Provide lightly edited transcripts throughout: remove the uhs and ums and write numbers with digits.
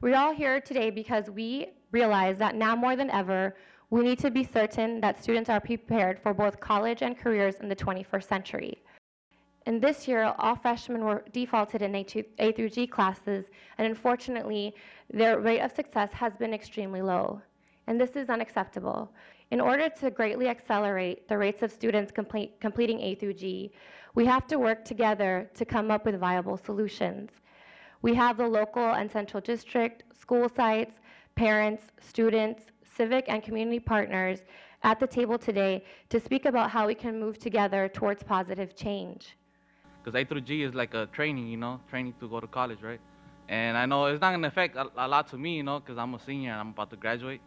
We're all here today because we realize that now more than ever, we need to be certain that students are prepared for both college and careers in the 21st century. And this year, all freshmen were defaulted in A through G classes, and unfortunately, their rate of success has been extremely low. And this is unacceptable. In order to greatly accelerate the rates of students completing A through G, we have to work together to come up with viable solutions. We have the local and central district, school sites, parents, students, civic and community partners at the table today to speak about how we can move together towards positive change. Because A through G is like a training, training to go to college, right? And I know it's not going to affect a lot to me, because I'm a senior and I'm about to graduate.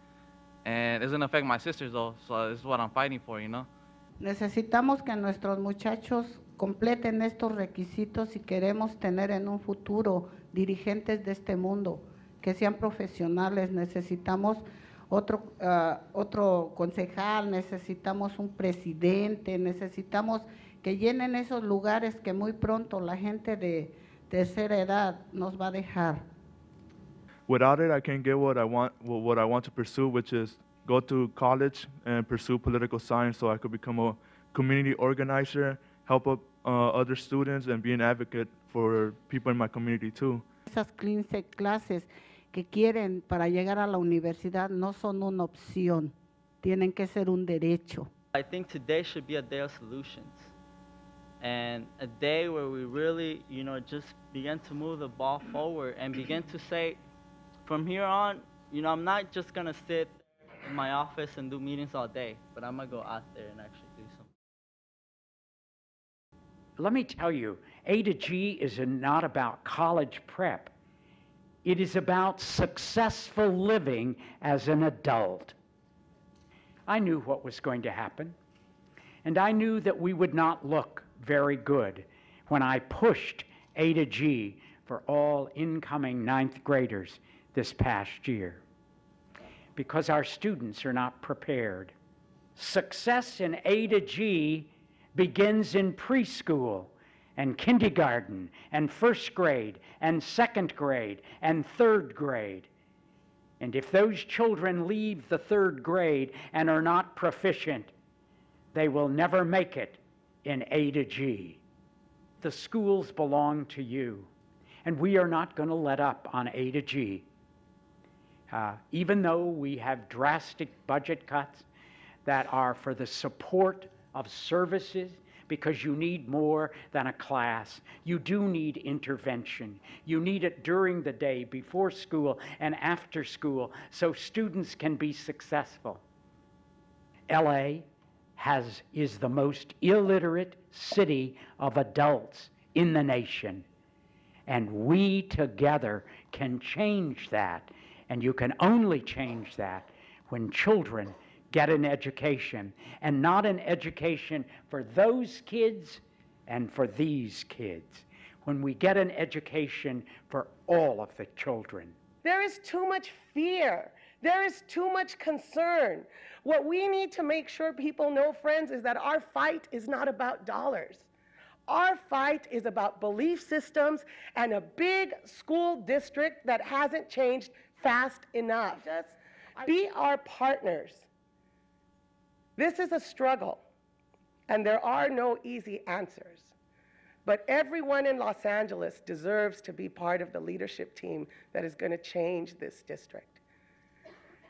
And it's going to affect my sisters, though, so this is what I'm fighting for, Necesitamos que nuestros muchachos completen estos requisitos si queremos tener en un futuro dirigentes de este mundo, que sean profesionales. Necesitamos otro concejal, necesitamos un presidente, necesitamos que llenen esos lugares que muy pronto la gente de tercera edad nos va a dejar. Without it, I can't get what I want to pursue, which is go to college and pursue political science so I could become a community organizer, help up other students, and be an advocate for people in my community too. Esas 15 clases que quieren para llegar a la universidad no son una opción, tienen que ser un derecho. I think today should be a day of solutions and a day where we really, just begin to move the ball forward and begin to say, from here on, I'm not just going to sit in my office and do meetings all day, but I'm going to go out there and actually do something. Let me tell you, A to G is not about college prep. It is about successful living as an adult. I knew what was going to happen, and I knew that we would not look very good when I pushed A to G for all incoming ninth graders this past year, because our students are not prepared. Success in A to G begins in preschool and kindergarten and first grade and second grade and third grade. And if those children leave the third grade and are not proficient, they will never make it in A to G. The schools belong to you, and we are not going to let up on A to G. Even though we have drastic budget cuts that are for the support of services, because you need more than a class. You do need intervention. You need it during the day, before school, and after school, so students can be successful. LA is the most illiterate city of adults in the nation. And we together can change that. And you can only change that when children get an education, and not an education for those kids and for these kids. When we get an education for all of the children. There is too much fear. There is too much concern. What we need to make sure people know, friends, is that our fight is not about dollars. Our fight is about belief systems and a big school district that hasn't changed fast enough. Be our partners. This is a struggle, and there are no easy answers. But everyone in Los Angeles deserves to be part of the leadership team that is going to change this district.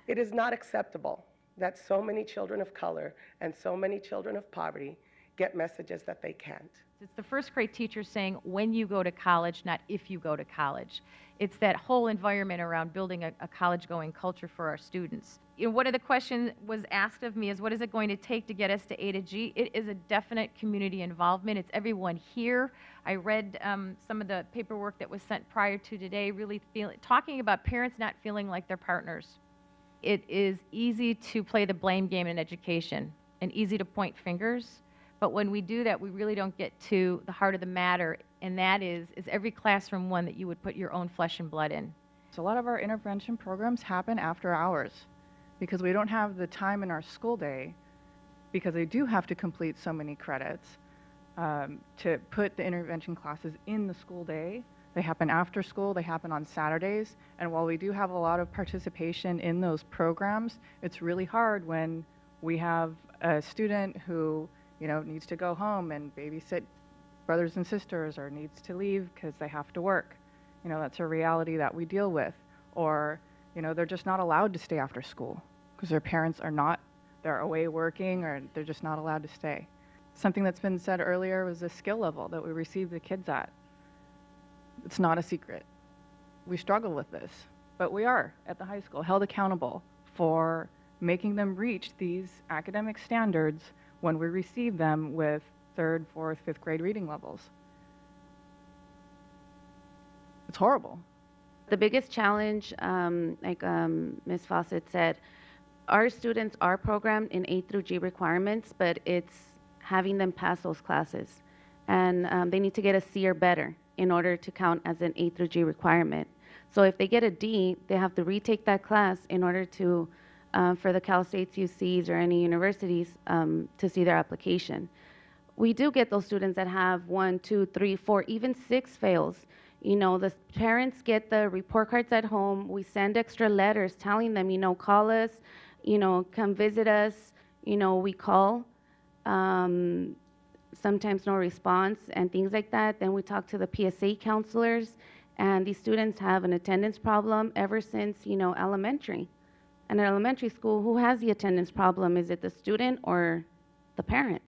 It is not acceptable that so many children of color and so many children of poverty get messages that they can't. It's the first grade teacher saying when you go to college, not if you go to college. It's that whole environment around building a college-going culture for our students. One of the questions was asked of me is, what is it going to take to get us to A to G? It is a definite community involvement. It's everyone here. I read some of the paperwork that was sent prior to today, really talking about parents not feeling like they're partners. It is easy to play the blame game in education and easy to point fingers. But when we do that, we really don't get to the heart of the matter, and that is every classroom one that you would put your own flesh and blood in? So a lot of our intervention programs happen after hours because we don't have the time in our school day, because they do have to complete so many credits, to put the intervention classes in the school day They happen after school, they happen on Saturdays, and while we do have a lot of participation in those programs, it's really hard when we have a student who, needs to go home and babysit brothers and sisters or needs to leave because they have to work. That's a reality that we deal with. Or, they're just not allowed to stay after school because their parents are not, they're away working or they're just not allowed to stay. Something that's been said earlier was the skill level that we receive the kids at. It's not a secret. We struggle with this, but we are at the high school held accountable for making them reach these academic standards when we receive them with 3rd, 4th, 5th grade reading levels. It's horrible. The biggest challenge, like Ms. Fawcett said, our students are programmed in A through G requirements, but it's having them pass those classes. And they need to get a C or better in order to count as an A through G requirement. So if they get a D, they have to retake that class in order to, for the Cal States UCs or any universities, to see their application. We do get those students that have 1, 2, 3, 4, even 6 fails. The parents get the report cards at home. We send extra letters telling them, call us, come visit us. We call. Sometimes no response and things like that. Then we talk to the PSA counselors, and these students have an attendance problem ever since, elementary. And in elementary school, who has the attendance problem? Is it the student or the parent?